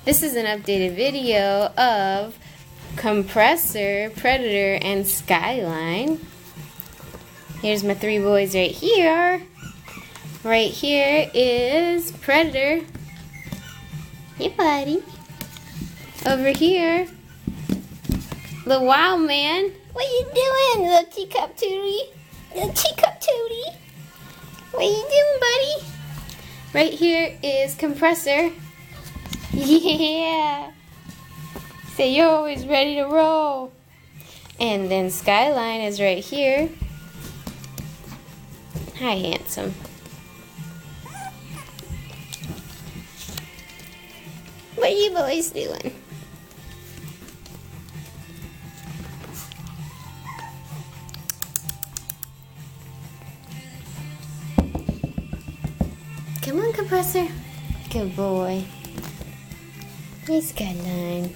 This is an updated video of Compressor, Predator, and Skyline. Here's my three boys right here. Right here is Predator. Hey, buddy. Over here, the Wow Man. What you doing, little teacup tootie? Little teacup tootie. What you doing, buddy? Right here is Compressor. Yeah. So you're always ready to roll. And then Skyline is right here. Hi, handsome. What are you boys doing? Come on, Compressor. Good boy. Hey, Skyline.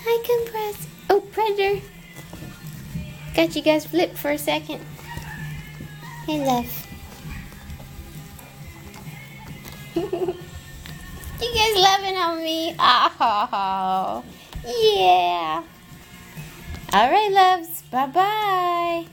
Hi, Compressor. Oh, Predator. Got you guys flipped for a second. Hey, love. You guys loving on me? Oh, yeah. All right, loves. Bye-bye.